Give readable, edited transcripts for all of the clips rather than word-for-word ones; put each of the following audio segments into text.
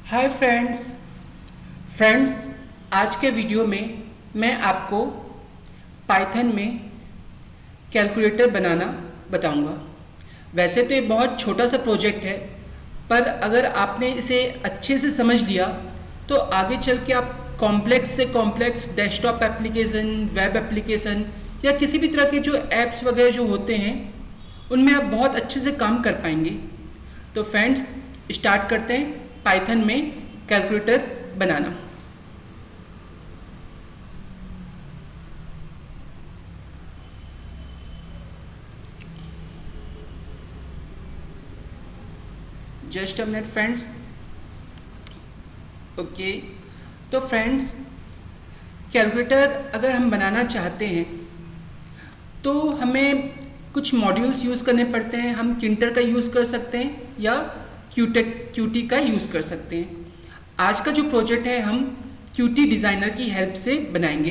Hi friends आज के video में मैं आपको पाइथन में कैलकुलेटर बनाना बताऊंगा। वैसे तो ये बहुत छोटा सा प्रोजेक्ट है, पर अगर आपने इसे अच्छे से समझ लिया तो आगे चल के आप कॉम्प्लेक्स से complex desktop application, web application या किसी भी तरह के जो ऐप्स वगैरह जो होते हैं उनमें आप बहुत अच्छे से काम कर पाएंगे। तो फ्रेंड्स स्टार्ट करते हैं पाइथन में calculator banana. Just a minute friends. Okay, तो फ्रेंड्स कैलकुलेटर अगर हम बनाना चाहते हैं तो हमें कुछ मॉड्यूल्स यूज़ करने पड़ते हैं। हम किंटर का यूज़ कर सकते हैं या क्यूटी का यूज़ कर सकते हैं। आज का जो प्रोजेक्ट है हम क्यूटी डिज़ाइनर की हेल्प से बनाएंगे।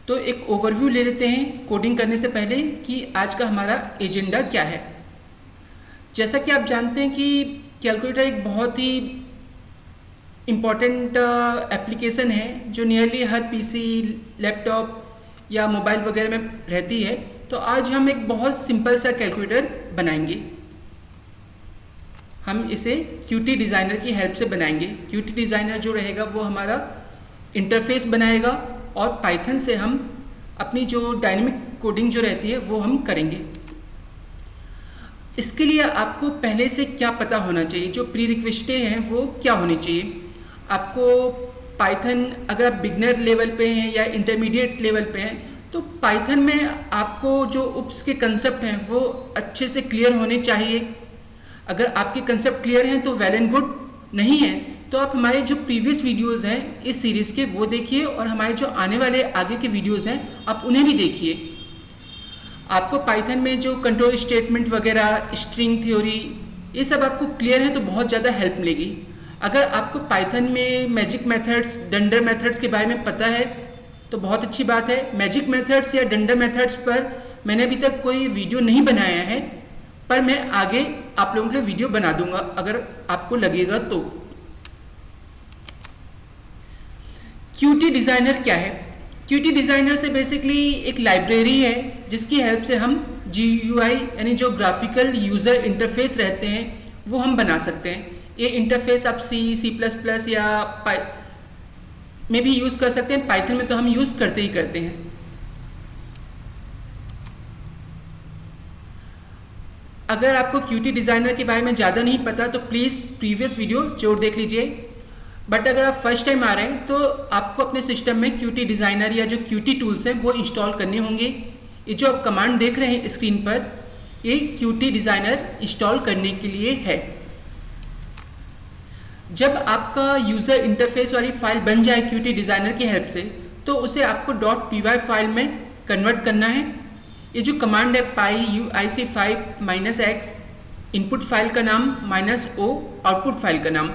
तो एक ओवरव्यू ले लेते हैं कोडिंग करने से पहले कि आज का हमारा एजेंडा क्या है। जैसा कि आप जानते हैं कि कैलकुलेटर एक बहुत ही इम्पॉर्टेंट एप्लीकेशन है जो नियरली हर पीसी, लैपटॉप या मोबाइल वगैरह में रहती है। तो आज हम एक बहुत सिंपल सा कैलकुलेटर बनाएंगे। हम इसे क्यूटी डिज़ाइनर की हेल्प से बनाएंगे। क्यूटी डिज़ाइनर जो रहेगा वो हमारा इंटरफेस बनाएगा और पाइथन से हम अपनी जो डायनेमिक कोडिंग जो रहती है वो हम करेंगे। इसके लिए आपको पहले से क्या पता होना चाहिए, जो प्री रिक्वेस्टें हैं वो क्या होनी चाहिए। आपको पाइथन अगर आप बिगनर लेवल पे हैं या इंटरमीडिएट लेवल पे हैं तो पाइथन में आपको जो उप्स के कंसेप्ट हैं वो अच्छे से क्लियर होने चाहिए। अगर आपके कंसेप्ट क्लियर हैं तो वेल एंड गुड, नहीं है तो आप हमारे जो प्रीवियस वीडियोस हैं इस सीरीज़ के वो देखिए और हमारे जो आने वाले आगे के वीडियोस हैं आप उन्हें भी देखिए। आपको पाइथन में जो कंट्रोल स्टेटमेंट वगैरह, स्ट्रिंग थ्योरी, ये सब आपको क्लियर है तो बहुत ज़्यादा हेल्प मिलेगी। अगर आपको पाइथन में मैजिक मेथड्स, डंडर मेथड्स के बारे में पता है तो बहुत अच्छी बात है। मैजिक मेथड्स या डंडर मेथड्स पर मैंने अभी तक कोई वीडियो नहीं बनाया है, पर मैं आगे आप लोगों के लिए वीडियो बना दूंगा अगर आपको लगेगा तो। क्यूटी डिज़ाइनर क्या है? क्यूटी डिज़ाइनर से बेसिकली एक लाइब्रेरी है जिसकी हेल्प से हम GUI यानी जो ग्राफिकल यूज़र इंटरफेस रहते हैं वो हम बना सकते हैं। ये इंटरफेस आप C++ या में भी यूज़ कर सकते हैं। पाइथन में तो हम यूज़ करते ही करते हैं। अगर आपको क्यूटी डिज़ाइनर के बारे में ज़्यादा नहीं पता तो प्लीज़ प्रीवियस वीडियो जरूर देख लीजिए। बट अगर आप फर्स्ट टाइम आ रहे हैं तो आपको अपने सिस्टम में क्यूटी डिज़ाइनर या जो क्यूटी टूल्स हैं वो इंस्टॉल करने होंगे। ये जो आप कमांड देख रहे हैं स्क्रीन पर, ये क्यूटी डिज़ाइनर इंस्टॉल करने के लिए है। जब आपका यूज़र इंटरफेस वाली फाइल बन जाए क्यूटी डिज़ाइनर की हेल्प से तो उसे आपको .py फाइल में कन्वर्ट करना है। ये जो कमांड है -uic5 इनपुट फाइल का नाम -o आउटपुट फाइल का नाम,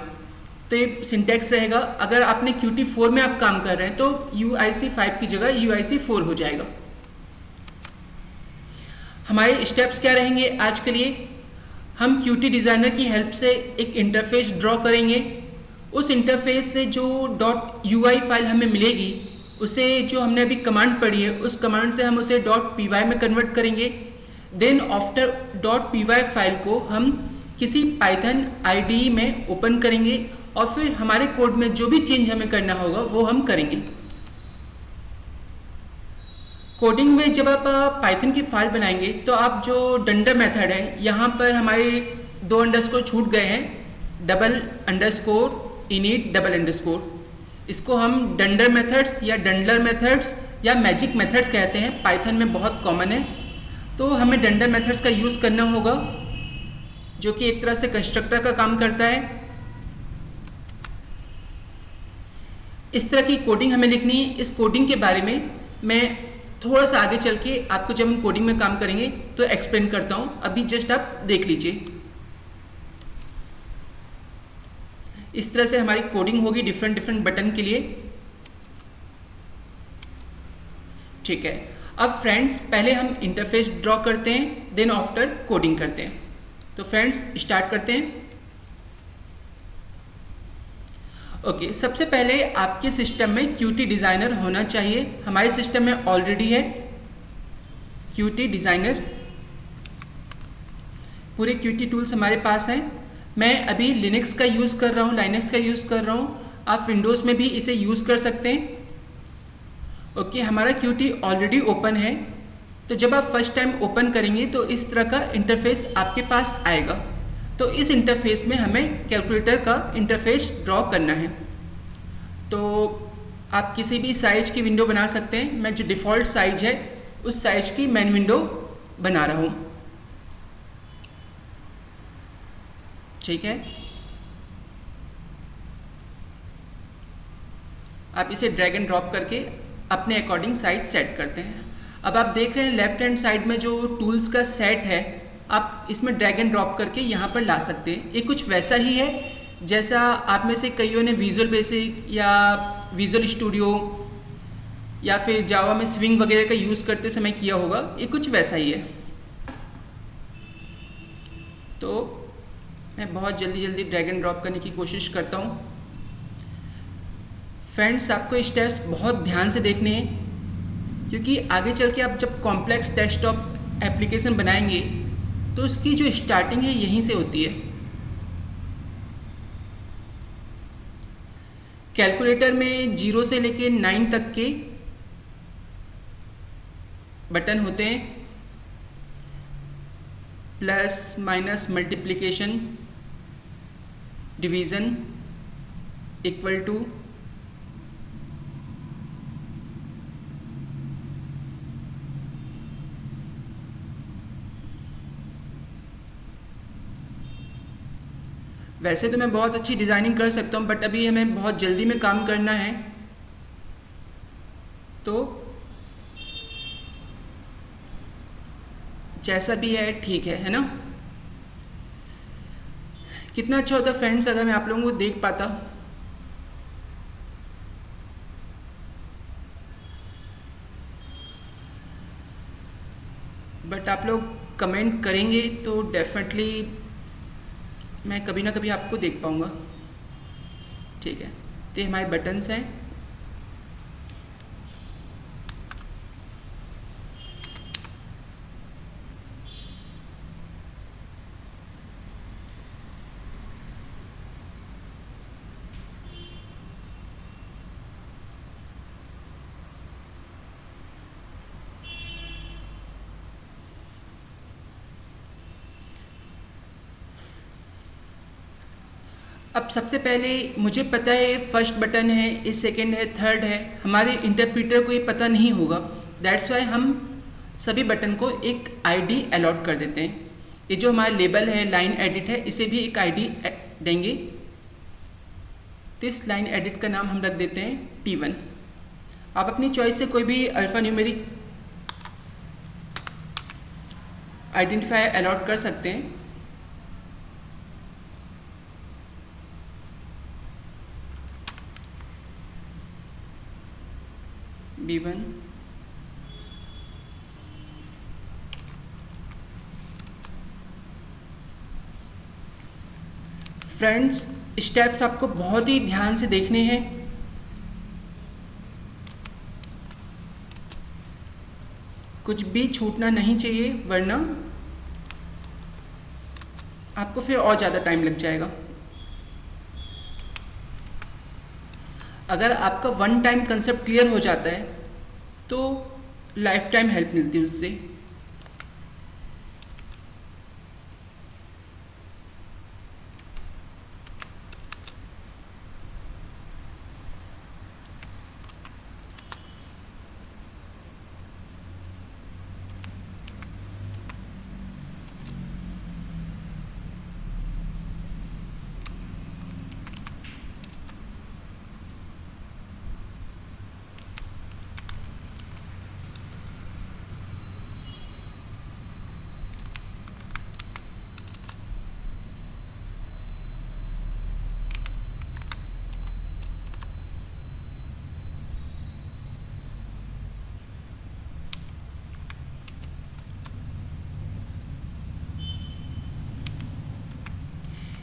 तो ये सिंटैक्स रहेगा। अगर आपने Qt4 में आप काम कर रहे हैं तो uic5 की जगह uic4 हो जाएगा। हमारे स्टेप्स क्या रहेंगे आज के लिए? हम क्यूटी डिज़ाइनर की हेल्प से एक इंटरफेस ड्रॉ करेंगे। उस इंटरफेस से जो .ui फाइल हमें मिलेगी उसे जो हमने अभी कमांड पढ़ी है उस कमांड से हम उसे .py में कन्वर्ट करेंगे। देन आफ्टर .py फाइल को हम किसी पाइथन IDE में ओपन करेंगे और फिर हमारे कोड में जो भी चेंज हमें करना होगा वो हम करेंगे। कोडिंग में जब आप पाइथन की फाइल बनाएंगे तो आप जो डंडर मेथड है, यहाँ पर हमारे 2 अंडरस्कोर छूट गए हैं, $_init $_। इसको हम डंडर मेथड्स या डंडलर मेथड्स या मैजिक मेथड्स कहते हैं, पाइथन में बहुत कॉमन है। तो हमें डंडर मेथड्स का यूज़ करना होगा जो कि एक तरह से कंस्ट्रक्टर का काम करता है। इस तरह की कोडिंग हमें लिखनी है। इस कोडिंग के बारे में मैं थोड़ा सा आगे चल के आपको जब हम कोडिंग में काम करेंगे तो एक्सप्लेन करता हूँ। अभी जस्ट आप देख लीजिए। इस तरह से हमारी कोडिंग होगी डिफरेंट बटन के लिए। ठीक है, अब फ्रेंड्स पहले हम इंटरफेस ड्रॉ करते हैं, देन आफ्टर कोडिंग करते हैं। तो फ्रेंड्स स्टार्ट करते हैं। ओके, सबसे पहले आपके सिस्टम में QT डिज़ाइनर होना चाहिए। हमारे सिस्टम में ऑलरेडी है QT डिज़ाइनर, पूरे QT टूल्स हमारे पास हैं। मैं अभी लिनक्स का यूज़ कर रहा हूँ, लाइनक्स का यूज़ कर रहा हूँ, आप विंडोज़ में भी इसे यूज़ कर सकते हैं। ओके, हमारा QT ऑलरेडी ओपन है, तो जब आप फर्स्ट टाइम ओपन करेंगे तो इस तरह का इंटरफेस आपके पास आएगा। तो इस इंटरफेस में हमें कैलकुलेटर का इंटरफेस ड्रॉ करना है। तो आप किसी भी साइज की विंडो बना सकते हैं। मैं जो डिफ़ॉल्ट साइज है उस साइज की मेन विंडो बना रहा हूँ, ठीक है। आप इसे ड्रैग एंड ड्रॉप करके अपने अकॉर्डिंग साइज सेट करते हैं। अब आप देख रहे हैं लेफ्ट हैंड साइड में जो टूल्स का सेट है, आप इसमें ड्रैग एंड ड्रॉप करके यहाँ पर ला सकते हैं। ये कुछ वैसा ही है जैसा आप में से कईयों ने विजुअल बेसिक या विजुअल स्टूडियो या फिर जावा में स्विंग वगैरह का यूज़ करते समय किया होगा, ये कुछ वैसा ही है। तो मैं बहुत जल्दी ड्रैग एंड ड्रॉप करने की कोशिश करता हूँ। फ्रेंड्स, आपको स्टेप्स बहुत ध्यान से देखने हैं, क्योंकि आगे चल के आप जब कॉम्प्लेक्स डेस्कटॉप एप्लीकेशन बनाएंगे तो उसकी जो स्टार्टिंग है यहीं से होती है। कैलकुलेटर में 0 से लेके 9 तक के बटन होते हैं, plus minus multiplication division equal to, वैसे तो मैं बहुत अच्छी डिज़ाइनिंग कर सकता हूँ, बट अभी हमें बहुत जल्दी में काम करना है, तो जैसा भी है ठीक है ना। कितना अच्छा होता फ्रेंड्स अगर मैं आप लोगों को देख पाता। बट आप लोग कमेंट करेंगे तो डेफिनेटली मैं कभी ना कभी आपको देख पाऊँगा, ठीक है। तो ये हमारे बटन्स हैं। अब सबसे पहले मुझे पता है फर्स्ट बटन है, ये सेकेंड है, थर्ड है, हमारे इंटरप्रीटर को ये पता नहीं होगा। दैट्स वाई हम सभी बटन को एक आईडी अलॉट कर देते हैं। ये जो हमारा लेबल है, लाइन एडिट है, इसे भी एक आईडी देंगे। तो इस लाइन एडिट का नाम हम रख देते हैं T1। आप अपनी चॉइस से कोई भी अल्फ़ा न्यूमेरिक आइडेंटिफायर अलॉट कर सकते हैं। B1, फ्रेंड्स स्टेप्स आपको बहुत ही ध्यान से देखने हैं। कुछ भी छूटना नहीं चाहिए, वरना आपको फिर और ज़्यादा टाइम लग जाएगा। अगर आपका वन टाइम कंसेप्ट क्लियर हो जाता है तो लाइफ टाइम हेल्प मिलती है उससे।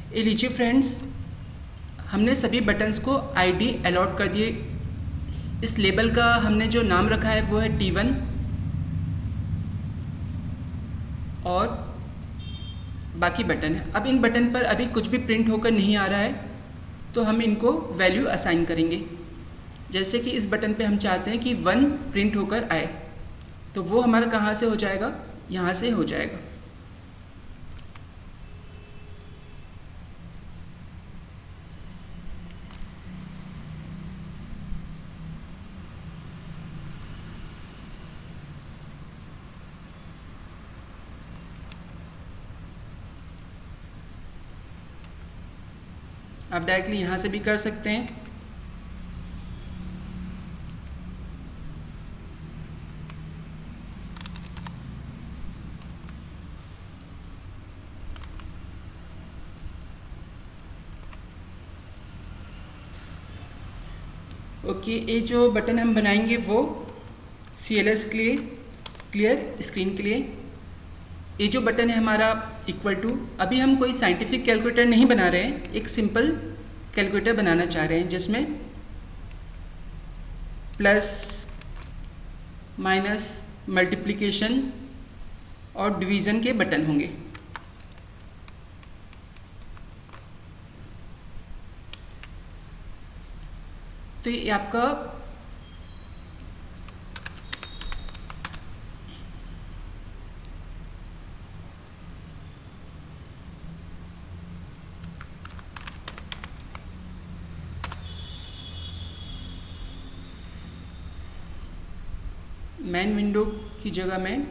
ये लीजिए फ्रेंड्स, हमने सभी बटन्स को आईडी अलॉट कर दिए। इस लेबल का हमने जो नाम रखा है वो है T1 और बाकी बटन है। अब इन बटन पर अभी कुछ भी प्रिंट होकर नहीं आ रहा है, तो हम इनको वैल्यू असाइन करेंगे। जैसे कि इस बटन पे हम चाहते हैं कि 1 प्रिंट होकर आए, तो वो हमारा कहाँ से हो जाएगा, यहाँ से हो जाएगा। आप डायरेक्टली यहाँ से भी कर सकते हैं। ओके, ये जो बटन हम बनाएंगे वो CLS के लिए, क्लियर स्क्रीन के लिए। ये जो बटन है हमारा इक्वल टू, अभी हम कोई साइंटिफिक कैलकुलेटर नहीं बना रहे हैं, एक सिंपल कैलकुलेटर बनाना चाह रहे हैं जिसमें प्लस माइनस मल्टीप्लिकेशन और डिवीज़न के बटन होंगे। तो ये आपका मेन विंडो की जगह में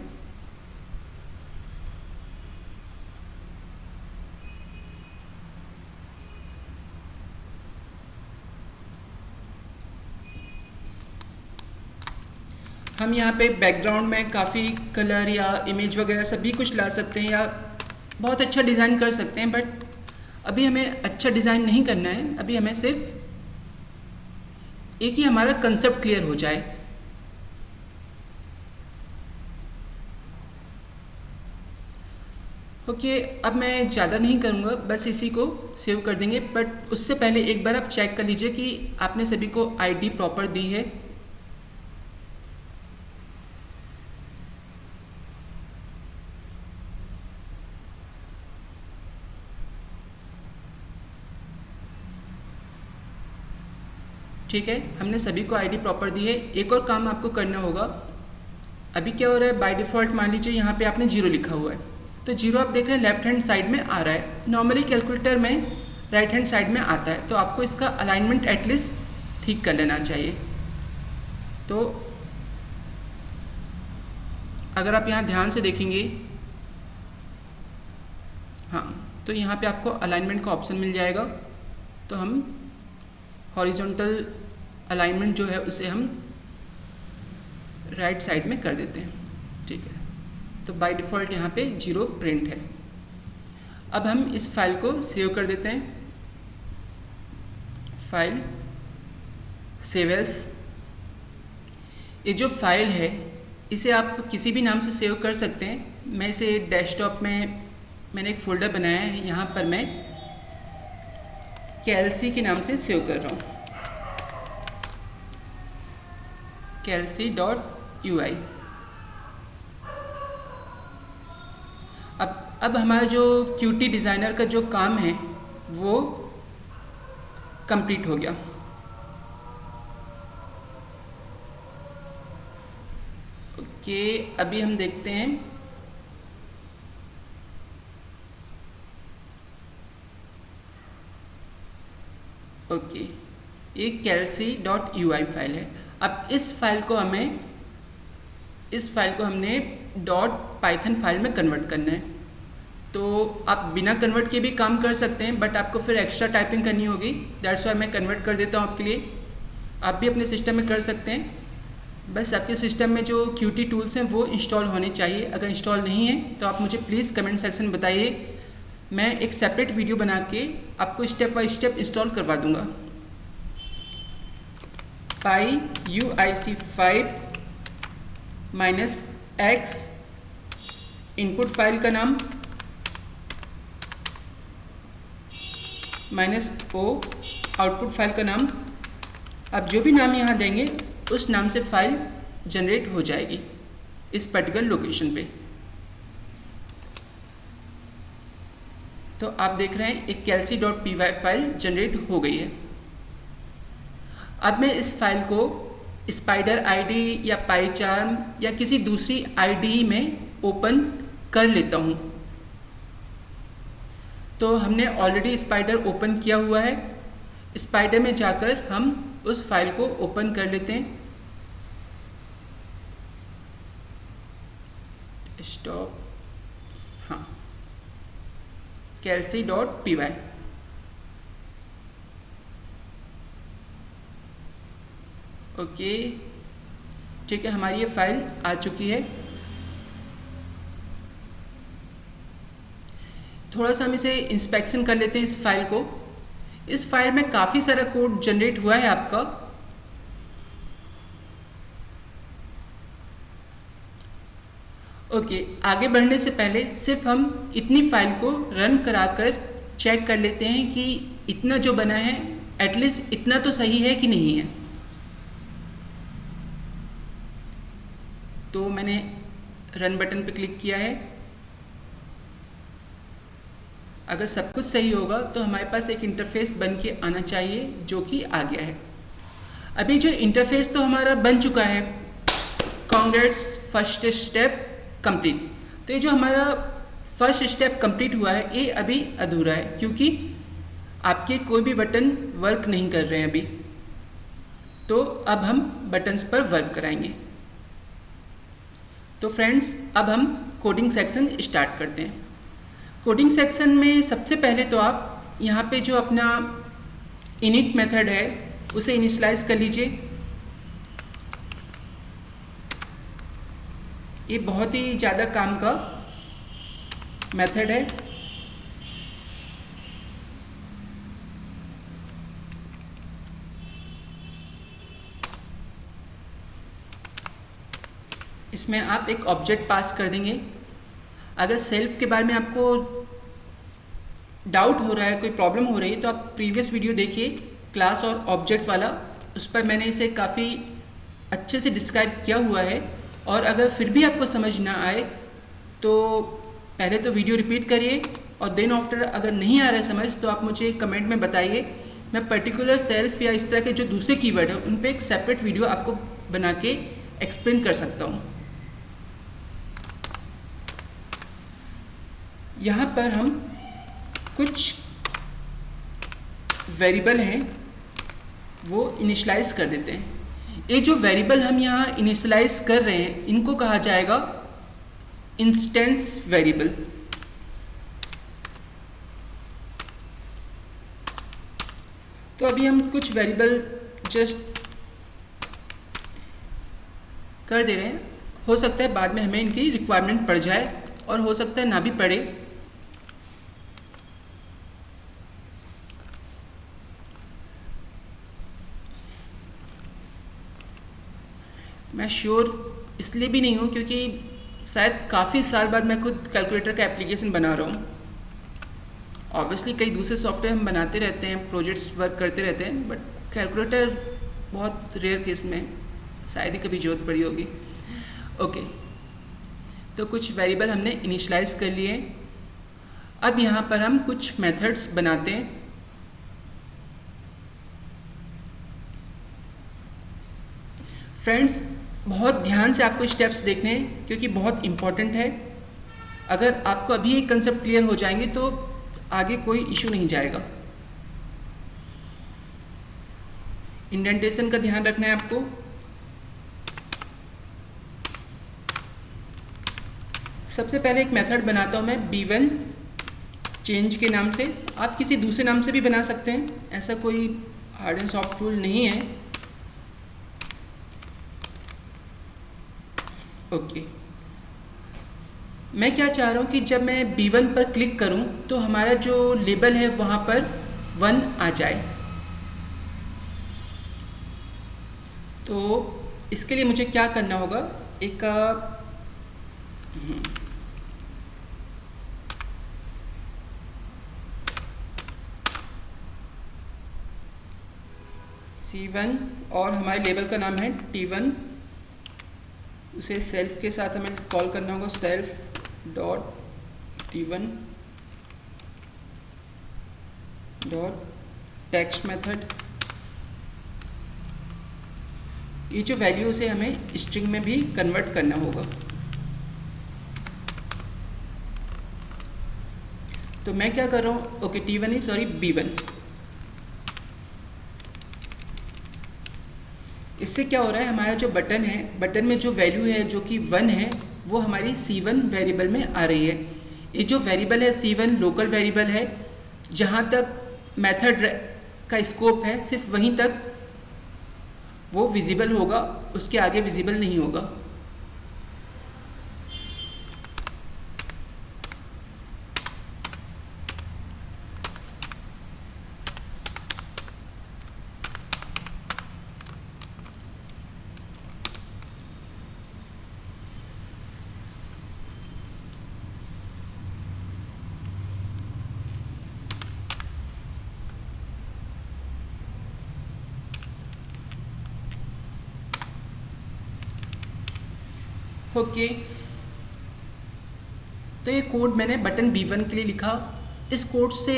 हम यहाँ पे बैकग्राउंड में काफ़ी कलर या इमेज वगैरह सभी कुछ ला सकते हैं या बहुत अच्छा डिज़ाइन कर सकते हैं, बट अभी हमें अच्छा डिज़ाइन नहीं करना है। अभी हमें सिर्फ एक ही हमारा कंसेप्ट क्लियर हो जाए। ओके, अब मैं ज़्यादा नहीं करूँगा, बस इसी को सेव कर देंगे। बट उससे पहले एक बार आप चेक कर लीजिए कि आपने सभी को आईडी प्रॉपर दी है। ठीक है, हमने सभी को आईडी प्रॉपर दी है। एक और काम आपको करना होगा। अभी क्या हो रहा है, बाय डिफ़ॉल्ट मान लीजिए यहाँ पे आपने 0 लिखा हुआ है, तो 0 आप देख रहे हैं लेफ्ट हैंड साइड में आ रहा है। नॉर्मली कैलकुलेटर में राइट हैंड साइड में आता है, तो आपको इसका अलाइनमेंट एटलीस्ट ठीक कर लेना चाहिए। तो अगर आप यहाँ ध्यान से देखेंगे, हाँ, तो यहाँ पे आपको अलाइनमेंट का ऑप्शन मिल जाएगा। तो हम हॉरिजॉन्टल अलाइनमेंट जो है उसे हम राइट साइड में कर देते हैं। ठीक है, तो बाय डिफ़ॉल्ट यहाँ पे 0 प्रिंट है। अब हम इस फाइल को सेव कर देते हैं। File, save as. ये जो फाइल है इसे आप किसी भी नाम से सेव कर सकते हैं। मैं इसे डेस्कटॉप में मैंने एक फ़ोल्डर बनाया है, यहाँ पर मैं KLC के नाम से सेव कर रहा हूँ, KLC.ui। अब हमारा जो QT डिज़ाइनर का जो काम है वो कंप्लीट हो गया। ओके, अभी हम देखते हैं। ओके, ये KLC.ui फाइल है। अब इस फाइल को हमने .python फाइल में कन्वर्ट करना है। तो आप बिना कन्वर्ट के भी काम कर सकते हैं, बट आपको फिर एक्स्ट्रा टाइपिंग करनी होगी। दैट्स वाई मैं कन्वर्ट कर देता हूँ आपके लिए। आप भी अपने सिस्टम में कर सकते हैं। बस आपके सिस्टम में जो QT टूल्स हैं वो इंस्टॉल होने चाहिए। अगर इंस्टॉल नहीं है तो आप मुझे प्लीज़ कमेंट सेक्शन बताइए, मैं एक सेपरेट वीडियो बना के आपको स्टेप बाय स्टेप इंस्टॉल करवा दूंगा। PyUIC5 -x इनपुट फाइल का नाम -o आउटपुट फाइल का नाम आप जो भी नाम यहाँ देंगे उस नाम से फाइल जनरेट हो जाएगी इस पर्टिकुलर लोकेशन पे। तो आप देख रहे हैं एक calc.py फाइल जनरेट हो गई है। अब मैं इस फाइल को स्पाइडर आईडी या पाईचार्म या किसी दूसरी आईडी में ओपन कर लेता हूँ। तो हमने ऑलरेडी स्पाइडर ओपन किया हुआ है। स्पाइडर में जाकर हम उस फाइल को ओपन कर लेते हैं। स्टॉप, हाँ, calc.py। ओके, ठीक है, हमारी ये फाइल आ चुकी है। थोड़ा सा हम इसे इंस्पेक्शन कर लेते हैं इस फाइल को। इस फाइल में काफ़ी सारा कोड जनरेट हुआ है आपका। ओके, आगे बढ़ने से पहले सिर्फ हम इतनी फाइल को रन कराकर चेक कर लेते हैं कि इतना जो बना है एटलीस्ट इतना तो सही है कि नहीं है। तो मैंने रन बटन पे क्लिक किया है। अगर सब कुछ सही होगा तो हमारे पास एक इंटरफेस बन के आना चाहिए, जो कि आ गया है। अभी जो इंटरफेस तो हमारा बन चुका है, कांग्रेट्स फर्स्ट स्टेप कंप्लीट। तो ये जो हमारा फर्स्ट स्टेप कंप्लीट हुआ है ये अभी अधूरा है, क्योंकि आपके कोई भी बटन वर्क नहीं कर रहे हैं अभी। तो अब हम बटन्स पर वर्क कराएंगे। तो फ्रेंड्स, अब हम कोडिंग सेक्शन स्टार्ट करते हैं। कोडिंग सेक्शन में सबसे पहले तो आप यहाँ पे जो अपना इनिट मेथड है उसे इनिशियलाइज कर लीजिए। ये बहुत ही ज़्यादा काम का मेथड है। इसमें आप एक ऑब्जेक्ट पास कर देंगे। अगर सेल्फ के बारे में आपको डाउट हो रहा है, कोई प्रॉब्लम हो रही है, तो आप प्रीवियस वीडियो देखिए क्लास और ऑब्जेक्ट वाला। उस पर मैंने इसे काफ़ी अच्छे से डिस्क्राइब किया हुआ है। और अगर फिर भी आपको समझ ना आए तो पहले तो वीडियो रिपीट करिए, और देन आफ्टर अगर नहीं आ रहा है समझ तो आप मुझे कमेंट में बताइए। मैं पर्टिकुलर सेल्फ या इस तरह के जो दूसरे कीवर्ड है उन पे एक सेपरेट वीडियो आपको बना के एक्सप्लेन कर सकता हूँ। यहाँ पर हम कुछ वेरिएबल हैं वो इनिशियलाइज कर देते हैं। ये जो वेरिएबल हम यहाँ इनिशियलाइज कर रहे हैं इनको कहा जाएगा इंस्टेंस वेरिएबल। तो अभी हम कुछ वेरिएबल जस्ट कर दे रहे हैं। हो सकता है बाद में हमें इनकी रिक्वायरमेंट पड़ जाए और हो सकता है ना भी पड़े। मैं श्योर इसलिए भी नहीं हूँ क्योंकि शायद काफ़ी साल बाद मैं खुद कैलकुलेटर का एप्लीकेशन बना रहा हूँ। ऑब्वियसली कई दूसरे सॉफ्टवेयर हम बनाते रहते हैं, प्रोजेक्ट्स वर्क करते रहते हैं, बट कैलकुलेटर बहुत रेयर केस में शायद ही कभी जरूरत पड़ी होगी। ओके, तो कुछ वेरिएबल हमने इनिशियलाइज कर लिए। अब यहाँ पर हम कुछ मेथड्स बनाते हैं। फ्रेंड्स, बहुत ध्यान से आपको स्टेप्स देखने हैं क्योंकि बहुत इम्पॉर्टेंट है। अगर आपको अभी एक कंसेप्ट क्लियर हो जाएंगे तो आगे कोई इशू नहीं जाएगा। इंडेंटेशन का ध्यान रखना है आपको। सबसे पहले एक मेथड बनाता हूँ मैं b1 चेंज के नाम से। आप किसी दूसरे नाम से भी बना सकते हैं, ऐसा कोई हार्ड एंड सॉफ्ट रूल नहीं है। ओके, मैं क्या चाह रहा हूँ कि जब मैं b1 पर क्लिक करूँ तो हमारा जो लेबल है वहाँ पर 1 आ जाए। तो इसके लिए मुझे क्या करना होगा, एक C1 और हमारे लेबल का नाम है T1, उसे सेल्फ के साथ हमें कॉल करना होगा, self dot T1 dot text method. ये जो वैल्यू से हमें स्ट्रिंग में भी कन्वर्ट करना होगा। तो मैं क्या कर रहा हूँ, ओके T1 नहीं सॉरी B1। इससे क्या हो रहा है, हमारा जो बटन है, बटन में जो वैल्यू है जो कि 1 है, वो हमारी C1 वेरिएबल में आ रही है। ये जो वेरिएबल है C1 लोकल वेरिएबल है, जहाँ तक मेथड का स्कोप है सिर्फ वहीं तक वो विजिबल होगा, उसके आगे विजिबल नहीं होगा। ओके तो ये कोड मैंने बटन B1 के लिए लिखा। इस कोड से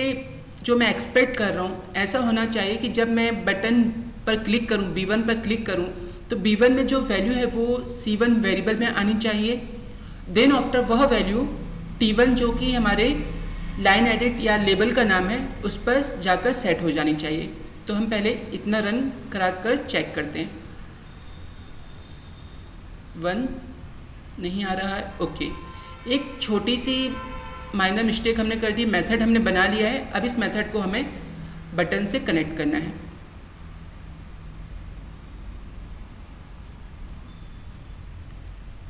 जो मैं एक्सपेक्ट कर रहा हूँ, ऐसा होना चाहिए कि जब मैं बटन पर क्लिक करूँ, B1 पर क्लिक करूँ, तो B1 में जो वैल्यू है वो C1 वेरिएबल में आनी चाहिए। देन आफ्टर वह वैल्यू T1 जो कि हमारे लाइन एडिट या लेबल का नाम है, उस पर जाकर सेट हो जानी चाहिए। तो हम पहले इतना रन करा कर चेक करते हैं। 1 नहीं आ रहा है, ओके। एक छोटी सी माइनर मिस्टेक हमने कर दी, मेथड हमने बना लिया है। अब इस मेथड को हमें बटन से कनेक्ट करना है।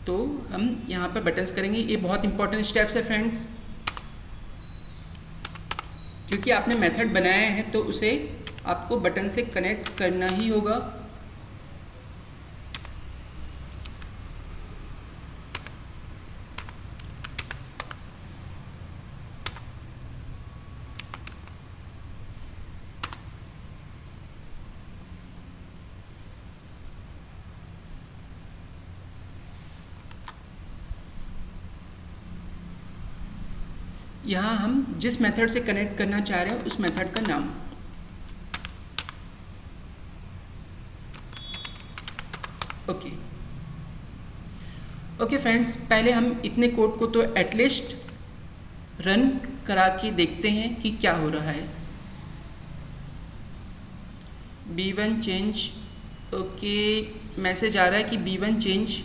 तो हम यहाँ पर बटन्स करेंगे। ये बहुत इंपॉर्टेंट स्टेप्स है फ्रेंड्स, क्योंकि आपने मेथड बनाया है तो उसे आपको बटन से कनेक्ट करना ही होगा। यहाँ हम जिस मेथड से कनेक्ट करना चाह रहे हैं उस मेथड का नाम, ओके। ओके फ्रेंड्स, पहले हम इतने कोड को तो एटलीस्ट रन करा के देखते हैं कि क्या हो रहा है। B1 चेंज, ओके, मैसेज आ रहा है कि B1 change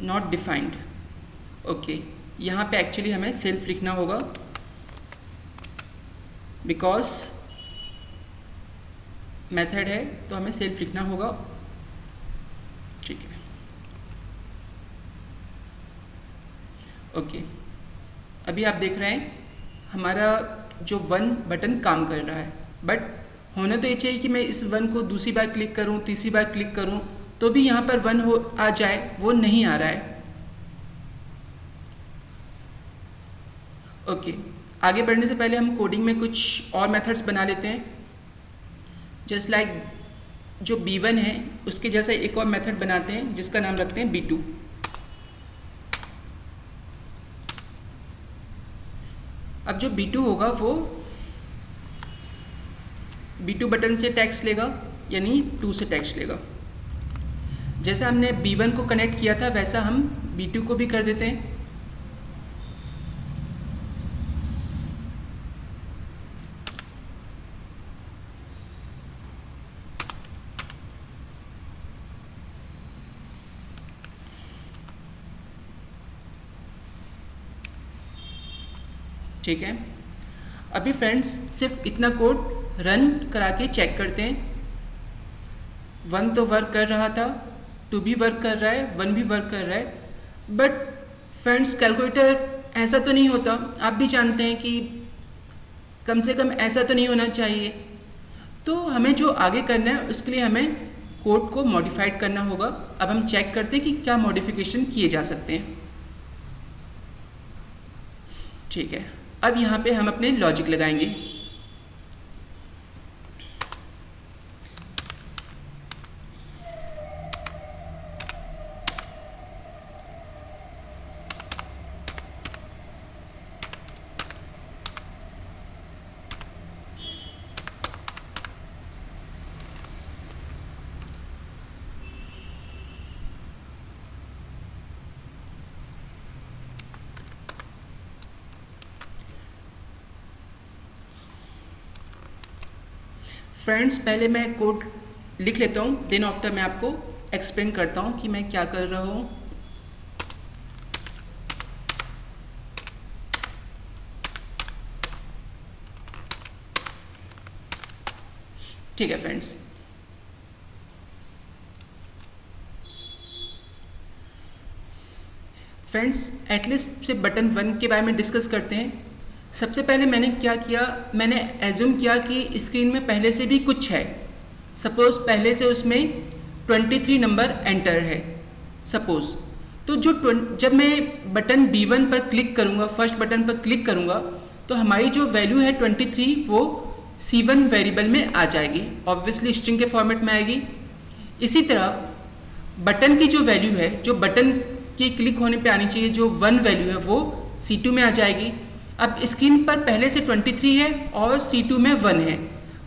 not defined, okay. यहाँ पे एक्चुअली हमें सेल्फ लिखना होगा, बिकॉज मेथड है तो हमें सेल्फ लिखना होगा, ठीक है, ओके। अभी आप देख रहे हैं हमारा जो 1 बटन काम कर रहा है, बट होना तो ये चाहिए कि मैं इस 1 को दूसरी बार क्लिक करूं, तीसरी बार क्लिक करूं तो भी यहाँ पर 1 हो आ जाए, वो नहीं आ रहा है, ओके। आगे बढ़ने से पहले हम कोडिंग में कुछ और मेथड्स बना लेते हैं। जस्ट लाइक जो B1 है उसके जैसा एक और मेथड बनाते हैं जिसका नाम रखते हैं B2। अब जो B2 होगा वो B2 बटन से टेक्स्ट लेगा, यानी 2 से टेक्स्ट लेगा। जैसा हमने B1 को कनेक्ट किया था वैसा हम B2 को भी कर देते हैं। ठीक है, अभी फ्रेंड्स सिर्फ इतना कोड रन करा के चेक करते हैं। 1 तो वर्क कर रहा था, 2 भी वर्क कर रहा है, 1 भी वर्क कर रहा है, बट फ्रेंड्स कैलकुलेटर ऐसा तो नहीं होता, आप भी जानते हैं कि कम से कम ऐसा तो नहीं होना चाहिए। तो हमें जो आगे करना है उसके लिए हमें कोड को मॉडिफाइड करना होगा। अब हम चेक करते हैं कि क्या मॉडिफिकेशन किए जा सकते हैं। ठीक है, अब यहाँ पे हम अपने लॉजिक लगाएंगे। फ्रेंड्स पहले मैं कोड लिख लेता हूँ, देन आफ्टर मैं आपको एक्सप्लेन करता हूँ कि मैं क्या कर रहा हूँ। ठीक है फ्रेंड्स, एटलीस्ट से बटन 1 के बारे में डिस्कस करते हैं। सबसे पहले मैंने क्या किया, मैंने एज्यूम किया कि स्क्रीन में पहले से भी कुछ है। सपोज पहले से उसमें 23 नंबर एंटर है सपोज, तो जब मैं बटन B1 पर क्लिक करूँगा, फर्स्ट बटन पर क्लिक करूँगा, तो हमारी जो वैल्यू है 23 वो C1 वेरिएबल में आ जाएगी, ऑब्वियसली स्ट्रिंग के फॉर्मेट में आएगी। इसी तरह बटन की जो वैल्यू है, जो बटन की क्लिक होने पे आनी चाहिए, जो 1 वैल्यू है वो C2 में आ जाएगी। अब स्क्रीन पर पहले से 23 है और C2 में 1 है,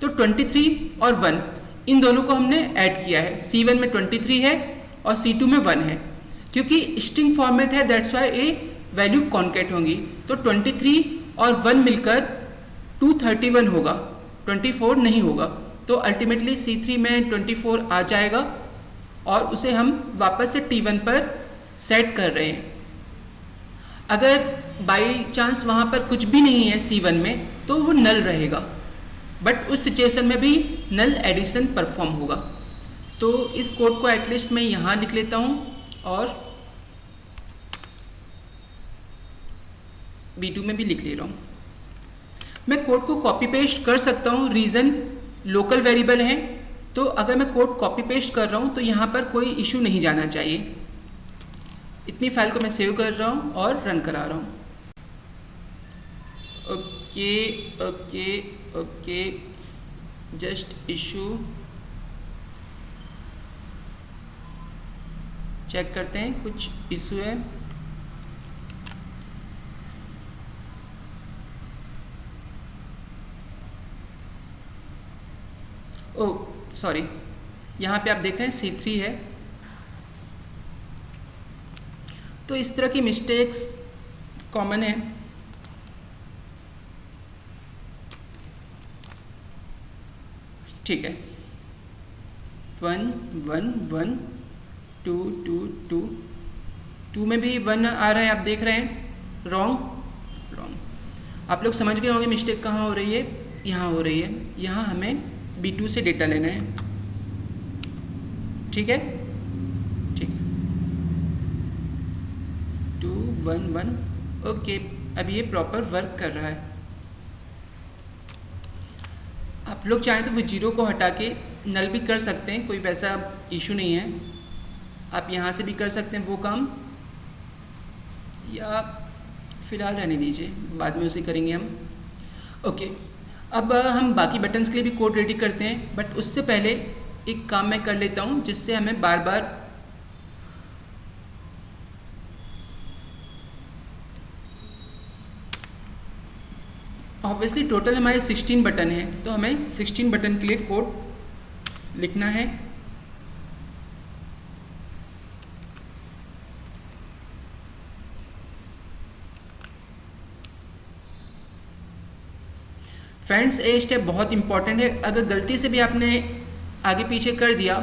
तो 23 और 1 इन दोनों को हमने ऐड किया है। C1 में 23 है और C2 में 1 है, क्योंकि स्ट्रिंग फॉर्मेट है, that's why A value concat होंगी। तो 23 और 1 मिलकर 231 होगा, 24 नहीं होगा। तो अल्टीमेटली C3 में 24 आ जाएगा और उसे हम वापस से T1 पर सेट कर रहे हैं। अगर बाई चांस वहाँ पर कुछ भी नहीं है C1 में, तो वो नल रहेगा, बट उस सिचुएशन में भी नल एडिशन परफॉर्म होगा। तो इस कोड को एटलीस्ट मैं यहाँ लिख लेता हूँ और B2 में भी लिख ले रहा हूँ। मैं कोड को कॉपी पेस्ट कर सकता हूँ, रीज़न लोकल वेरिएबल है, तो अगर मैं कोड कॉपी पेस्ट कर रहा हूँ तो यहाँ पर कोई इशू नहीं जाना चाहिए। इतनी फाइल को मैं सेव कर रहा हूँ और रन करा रहा हूँ। Okay okay okay, just issue check करते हैं, कुछ इशू है। ओह सॉरी, यहाँ पे आप देख रहे हैं C3 है। तो इस तरह की मिस्टेक्स कॉमन है। ठीक है, 1 1 1 2 2 2 2 में भी 1 आ रहा है, आप देख रहे हैं, रॉन्ग रॉन्ग। आप लोग समझ गए होंगे मिस्टेक कहाँ हो रही है, यहाँ हो रही है। यहाँ हमें B2 से डेटा लेना है। ठीक है, ठीक, 2 1 1 ओके। अब ये प्रॉपर वर्क कर रहा है। आप लोग चाहें तो वो 0 को हटा के नल भी कर सकते हैं, कोई वैसा इशू नहीं है। आप यहाँ से भी कर सकते हैं वो काम, या फिलहाल रहने दीजिए, बाद में उसे करेंगे हम। ओके, अब हम बाकी बटन्स के लिए भी कोड रेडी करते हैं, बट उससे पहले एक काम मैं कर लेता हूँ जिससे हमें बार बार ऑब्वियसली टोटल हमारे 16 बटन है, तो हमें 16 बटन के लिए कोड लिखना है। फ्रेंड्स, ये स्टेप बहुत इंपॉर्टेंट है। अगर गलती से भी आपने आगे पीछे कर दिया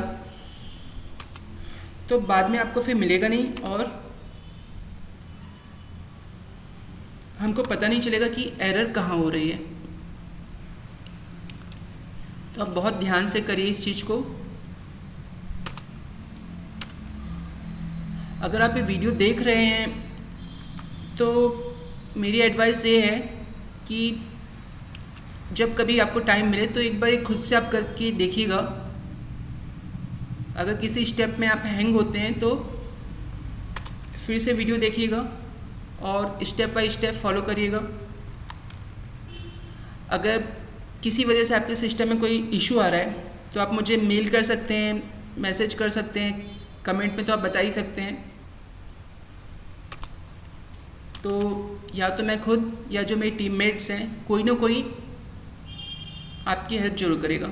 तो बाद में आपको फिर मिलेगा नहीं और हमको पता नहीं चलेगा कि एरर कहाँ हो रही है। तो आप बहुत ध्यान से करिए इस चीज़ को। अगर आप ये वीडियो देख रहे हैं तो मेरी एडवाइस ये है कि जब कभी आपको टाइम मिले तो एक बार खुद से आप करके देखिएगा। अगर किसी स्टेप में आप हैंग होते हैं तो फिर से वीडियो देखिएगा और स्टेप बाय स्टेप फॉलो करिएगा। अगर किसी वजह से आपके सिस्टम में कोई इशू आ रहा है तो आप मुझे मेल कर सकते हैं, मैसेज कर सकते हैं, कमेंट में तो आप बता ही सकते हैं। तो या तो मैं खुद या जो मेरे टीममेट्स हैं, कोई ना कोई आपकी हेल्प जरूर करेगा।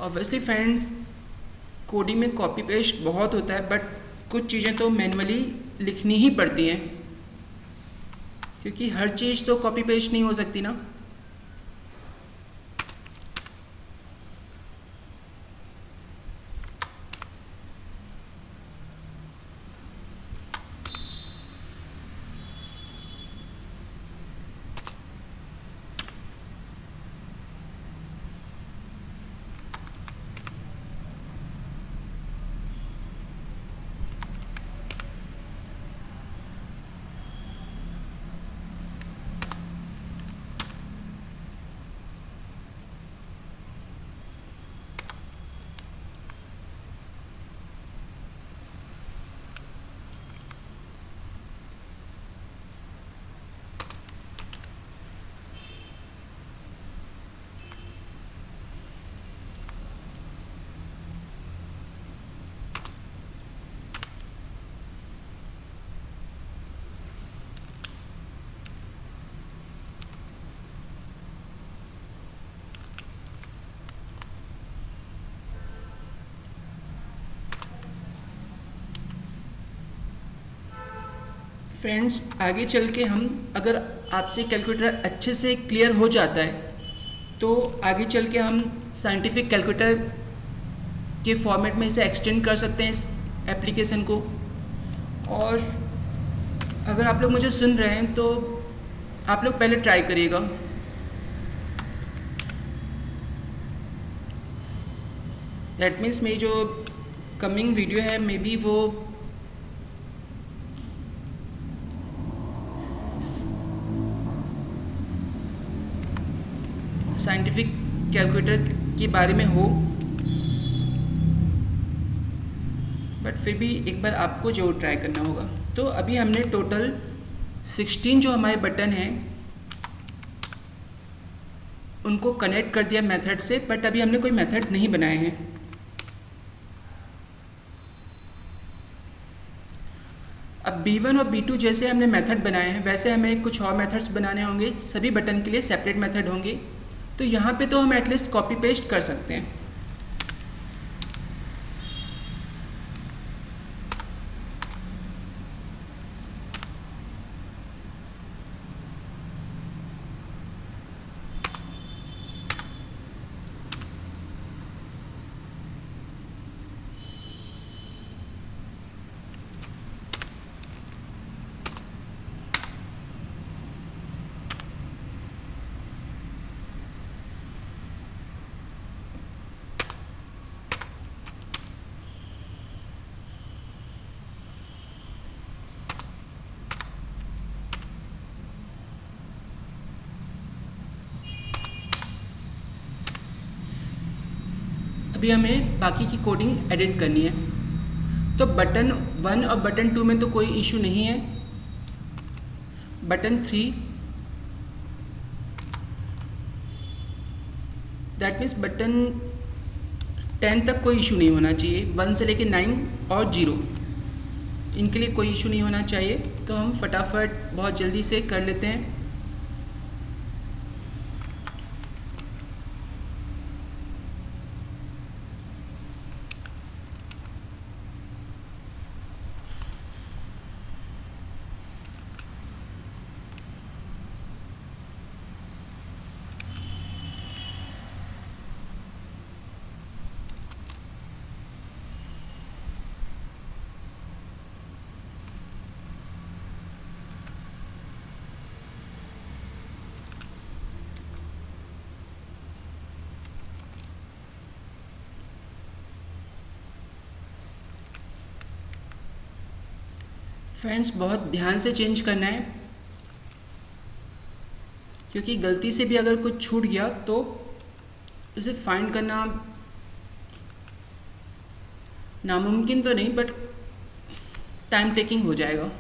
ऑब्वियसली फ्रेंड्स, कोडिंग में कॉपी पेस्ट बहुत होता है, बट कुछ चीज़ें तो मैनुअली लिखनी ही पड़ती हैं, क्योंकि हर चीज़ तो कॉपी पेस्ट नहीं हो सकती ना। फ्रेंड्स, आगे चल के हम, अगर आपसे कैलकुलेटर अच्छे से क्लियर हो जाता है तो आगे चल के हम साइंटिफिक कैलकुलेटर के फॉर्मेट में इसे एक्सटेंड कर सकते हैं इस एप्लीकेशन को। और अगर आप लोग मुझे सुन रहे हैं तो आप लोग पहले ट्राई करिएगा। दैट मीन्स मेरी जो कमिंग वीडियो है मे बी वो साइंटिफिक कैलकुलेटर के बारे में हो, बट फिर भी एक बार आपको जरूर ट्राई करना होगा। तो अभी हमने टोटल 16 जो हमारे बटन हैं उनको कनेक्ट कर दिया मेथड से, बट अभी हमने कोई मेथड नहीं बनाए हैं। अब B1 और B2 जैसे हमने मेथड बनाए हैं वैसे हमें कुछ और मेथड्स बनाने होंगे, सभी बटन के लिए सेपरेट मेथड होंगे। तो यहाँ पे तो हम एटलीस्ट कॉपी पेस्ट कर सकते हैं। अभी हमें बाकी की कोडिंग एडिट करनी है। तो बटन 1 और बटन 2 में तो कोई इशू नहीं है। बटन 3, दैट मीन्स बटन 10 तक कोई इशू नहीं होना चाहिए। 1 से लेके 9 और 0 इनके लिए कोई इशू नहीं होना चाहिए। तो हम फटाफट बहुत जल्दी से कर लेते हैं। फ्रेंड्स, बहुत ध्यान से चेंज करना है, क्योंकि गलती से भी अगर कुछ छूट गया तो इसे फाइंड करना नामुमकिन तो नहीं, बट टाइम टेकिंग हो जाएगा।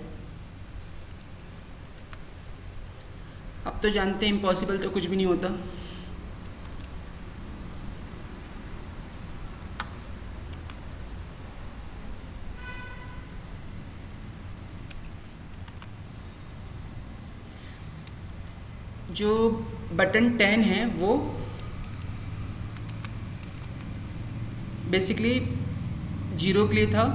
अब तो जानते हैं इम्पॉसिबल तो कुछ भी नहीं होता। जो बटन 10 है वो बेसिकली 0 के लिए था,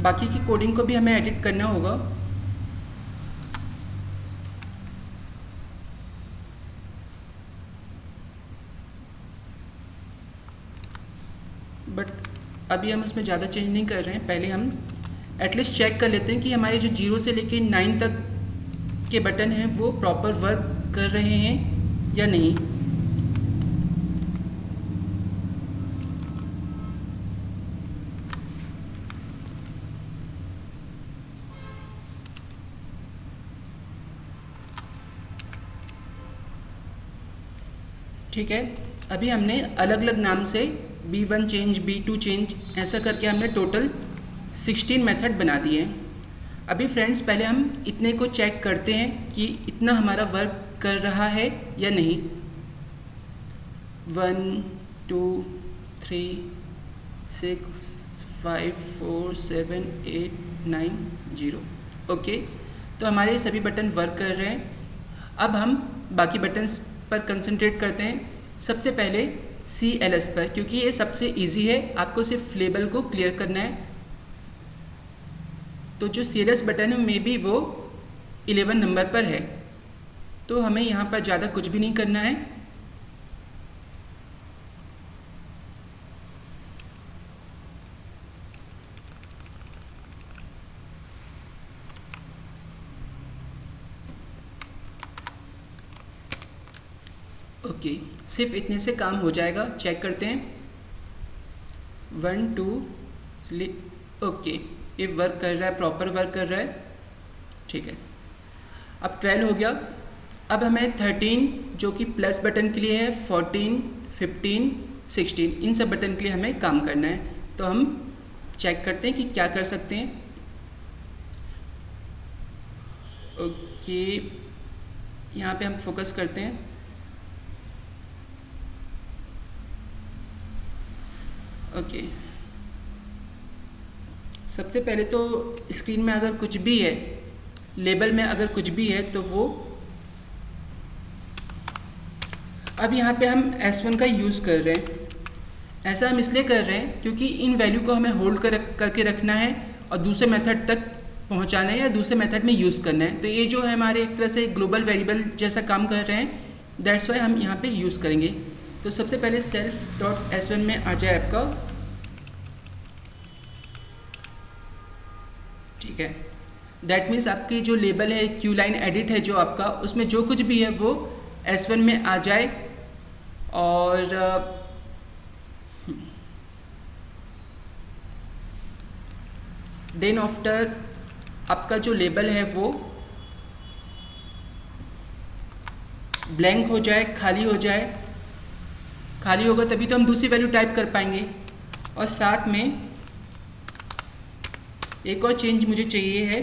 बाकी की कोडिंग को भी हमें एडिट करना होगा। बट अभी हम इसमें ज़्यादा चेंज नहीं कर रहे हैं। पहले हम एटलीस्ट चेक कर लेते हैं कि हमारे जो 0 से लेकर 9 तक के बटन हैं वो प्रॉपर वर्क कर रहे हैं या नहीं। ठीक है, अभी हमने अलग अलग नाम से B1 चेंज, B2 चेंज, ऐसा करके हमने टोटल 16 मेथड बना दिए हैं। अभी फ्रेंड्स पहले हम इतने को चेक करते हैं कि इतना हमारा वर्क कर रहा है या नहीं। 1 2 3 6 5 4 7 8 9 0। ओके, तो हमारे सभी बटन वर्क कर रहे हैं। अब हम बाकी बटन्स पर कंसंट्रेट करते हैं। सबसे पहले CLS पर, क्योंकि ये सबसे इजी है, आपको सिर्फ लेबल को क्लियर करना है। तो जो CLS बटन है मे बी वो 11 नंबर पर है, तो हमें यहाँ पर ज़्यादा कुछ भी नहीं करना है। ओके, सिर्फ इतने से काम हो जाएगा। चेक करते हैं 1 2। ओके, ये वर्क कर रहा है, प्रॉपर वर्क कर रहा है। ठीक है, अब 12 हो गया। अब हमें 13 जो कि प्लस बटन के लिए है, 14 15 16, इन सब बटन के लिए हमें काम करना है। तो हम चेक करते हैं कि क्या कर सकते हैं। ओके, यहाँ पे हम फोकस करते हैं। ओके, सबसे पहले तो स्क्रीन में अगर कुछ भी है, लेबल में अगर कुछ भी है तो वो, अब यहाँ पे हम S1 का यूज़ कर रहे हैं। ऐसा हम इसलिए कर रहे हैं क्योंकि इन वैल्यू को हमें होल्ड करके रखना है और दूसरे मेथड तक पहुँचाना है या दूसरे मेथड में यूज़ करना है। तो ये जो है हमारे एक तरह से ग्लोबल वेरिएबल जैसा काम कर रहे हैं, दैट्स वाई हम यहाँ पे यूज़ करेंगे। तो सबसे पहले self.s1 में आ जाए आपका। ठीक है, दैट मीन्स आपकी जो लेबल है, क्यू लाइन एडिट है जो आपका, उसमें जो कुछ भी है वो S1 में आ जाए। और देन आफ्टर आपका जो लेबल है वो ब्लैंक हो जाए, खाली हो जाए। खाली होगा तभी तो हम दूसरी वैल्यू टाइप कर पाएंगे। और साथ में एक और चेंज मुझे चाहिए है,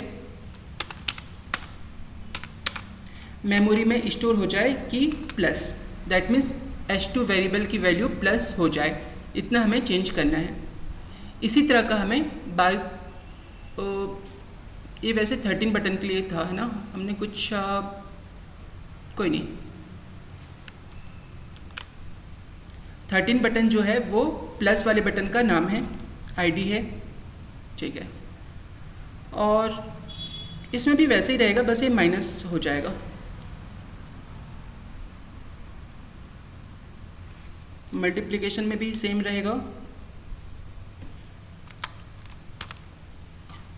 मेमोरी में स्टोर हो जाए कि plus, that means S2 variable की वैल्यू प्लस हो जाए। इतना हमें चेंज करना है। इसी तरह का हमें ये वैसे 13 बटन के लिए था, है ना, हमने कुछ कोई नहीं, 13 बटन जो है वो प्लस वाले बटन का नाम है, ID है। ठीक है, और इसमें भी वैसे ही रहेगा, बस ये माइनस हो जाएगा। मल्टीप्लिकेशन में भी सेम रहेगा।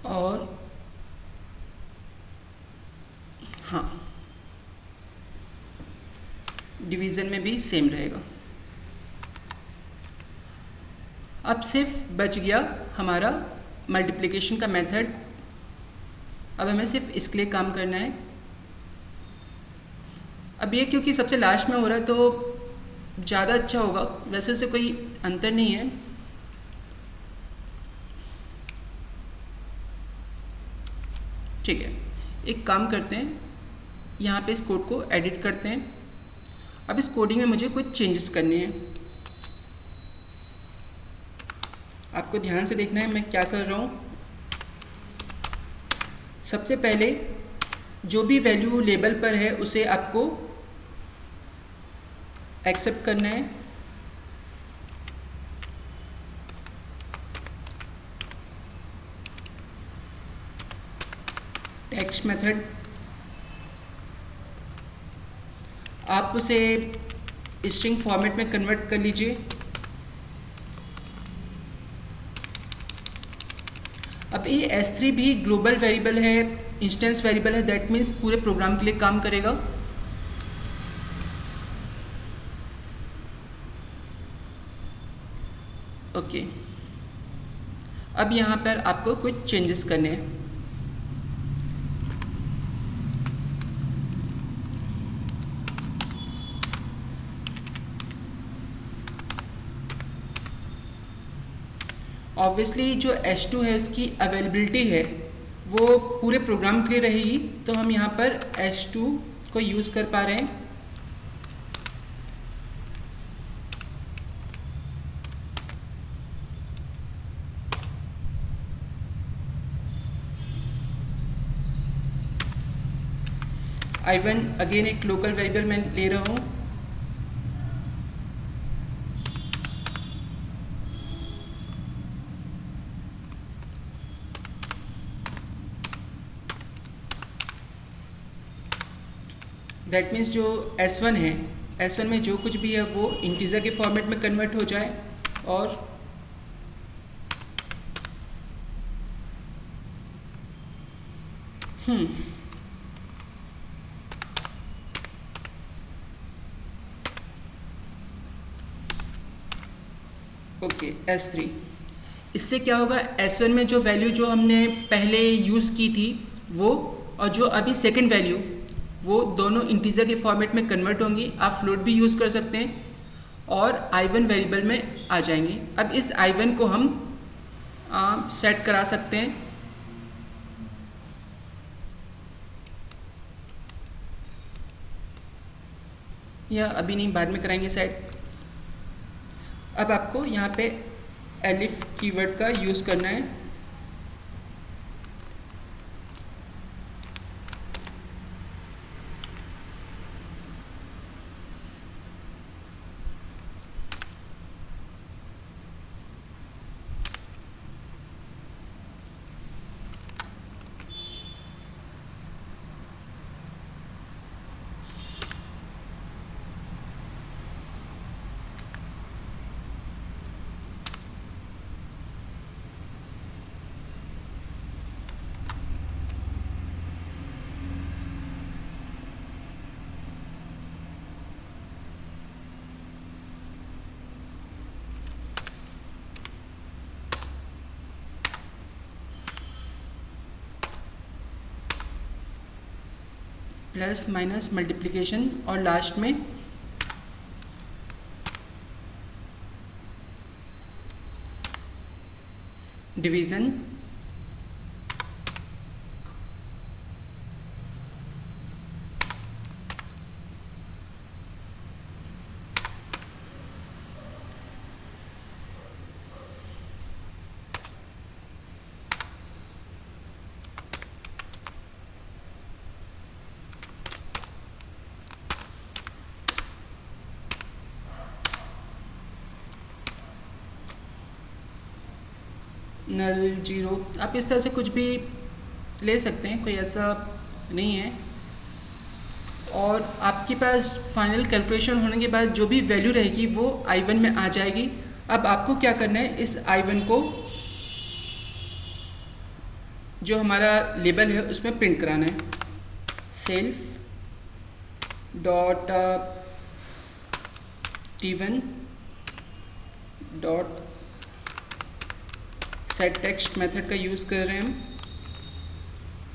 और हाँ, डिवीज़न में भी सेम रहेगा। अब सिर्फ बच गया हमारा मल्टीप्लिकेशन का मेथड। अब हमें सिर्फ इसके लिए काम करना है। अब ये क्योंकि सबसे लास्ट में हो रहा है तो ज़्यादा अच्छा होगा, वैसे उससे कोई अंतर नहीं है। ठीक है, एक काम करते हैं, यहाँ पे इस कोड को एडिट करते हैं। अब इस कोडिंग में मुझे कुछ चेंजेस करने हैं। आपको ध्यान से देखना है मैं क्या कर रहा हूँ। सबसे पहले जो भी वैल्यू लेबल पर है उसे आपको एक्सेप्ट करना है। टेक्स्ट मेथड, आप उसे स्ट्रिंग फॉर्मेट में कन्वर्ट कर लीजिए। अब ये S3 भी ग्लोबल वेरिएबल है, इंस्टेंस वेरिएबल है, दैट मीन्स पूरे प्रोग्राम के लिए काम करेगा। ओके, अब यहाँ पर आपको कुछ चेंजेस करने हैं। ऑब्वियसली जो H2 है उसकी अवेलेबिलिटी है वो पूरे प्रोग्राम के लिए रहेगी, तो हम यहाँ पर H2 को यूज़ कर पा रहे हैं। I1 अगेन एक लोकल वेरिएबल मैं ले रहा हूँ। दैट मीन्स जो S1 है, S1 में जो कुछ भी है वो इंटीजर के फॉर्मेट में कन्वर्ट हो जाए। और ओके, S3, इससे क्या होगा, S1 में जो वैल्यू जो हमने पहले यूज़ की थी वो, और जो अभी सेकंड वैल्यू, वो दोनों इंटीजर के फॉर्मेट में कन्वर्ट होंगी। आप फ्लोट भी यूज़ कर सकते हैं और I1 वेरिएबल में आ जाएंगी। अब इस I1 को हम सेट करा सकते हैं। या अभी नहीं, बाद में कराएंगे सेट। अब आपको यहाँ पे एलिफ कीवर्ड का यूज़ करना है। प्लस माइनस मल्टीप्लिकेशन और लास्ट में डिवीज़न। नल जीरो, आप इस तरह से कुछ भी ले सकते हैं, कोई ऐसा नहीं है। और आपके पास फाइनल कैलकुलेशन होने के बाद जो भी वैल्यू रहेगी वो I1 में आ जाएगी। अब आपको क्या करना है, इस I1 को जो हमारा लेबल है उसमें प्रिंट कराना है। Self dot T1 dot set text method का यूज़ कर रहे हैं हम,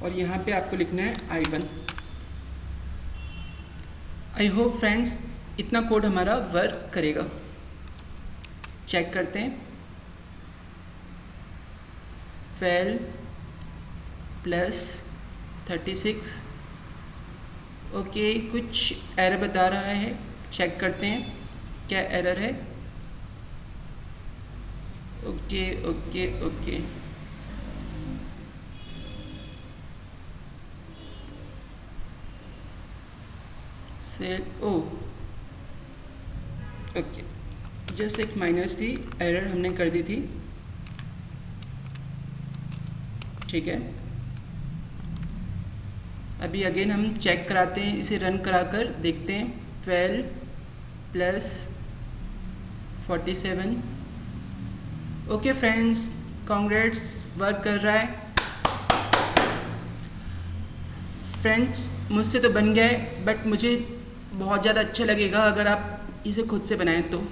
और यहाँ पे आपको लिखना है I1। आई होप फ्रेंड्स इतना कोड हमारा वर्क करेगा। चेक करते हैं। 12 प्लस 36, ओके, कुछ एरर बता रहा है, चेक करते हैं क्या एरर है। ओके ओके ओके, ओ ओके, जस्ट एक माइनस थी, एरर हमने कर दी थी, ठीक है। अभी अगेन हम चेक कराते हैं, इसे रन कराकर देखते हैं। 12 + 47। ओके फ्रेंड्स, कांग्रेट्स, वर्क कर रहा है। फ्रेंड्स, मुझसे तो बन गया है, बट मुझे बहुत ज़्यादा अच्छा लगेगा अगर आप इसे खुद से बनाएं तो।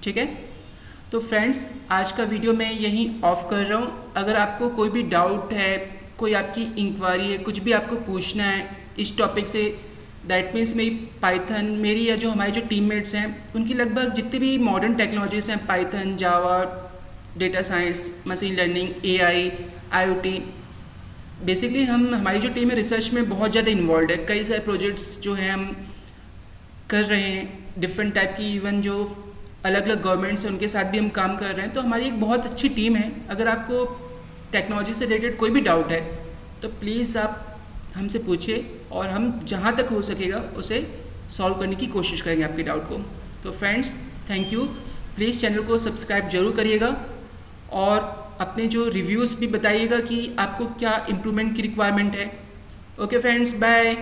ठीक है, तो फ्रेंड्स आज का वीडियो मैं यहीं ऑफ कर रहा हूँ। अगर आपको कोई भी डाउट है, कोई आपकी इंक्वायरी है, कुछ भी आपको पूछना है इस टॉपिक से, दैट मीन्स मेरी पाइथन, मेरी या जो हमारे जो टीममेट्स हैं उनकी लगभग जितनी भी मॉडर्न टेक्नोलॉजीज हैं, Python, Java, data science, machine learning, AI, IoT, basically हमारी जो टीम है रिसर्च में बहुत ज़्यादा इन्वॉल्व है। कई सारे प्रोजेक्ट्स जो हैं हम कर रहे हैं, डिफरेंट टाइप की, इवन जो अलग अलग गवर्नमेंट्स हैं उनके साथ भी हम काम कर रहे हैं। तो हमारी एक बहुत अच्छी टीम है। अगर आपको टेक्नोलॉजी से रिलेटेड कोई भी डाउट है तो प्लीज़ आप हमसे पूछिए और हम जहाँ तक हो सकेगा उसे सॉल्व करने की कोशिश करेंगे आपके डाउट को। तो friends, thank you. Please channel को सब्सक्राइब जरूर करिएगा और अपने जो रिव्यूज़ भी बताइएगा कि आपको क्या इम्प्रूवमेंट की रिक्वायरमेंट है। Okay friends, bye.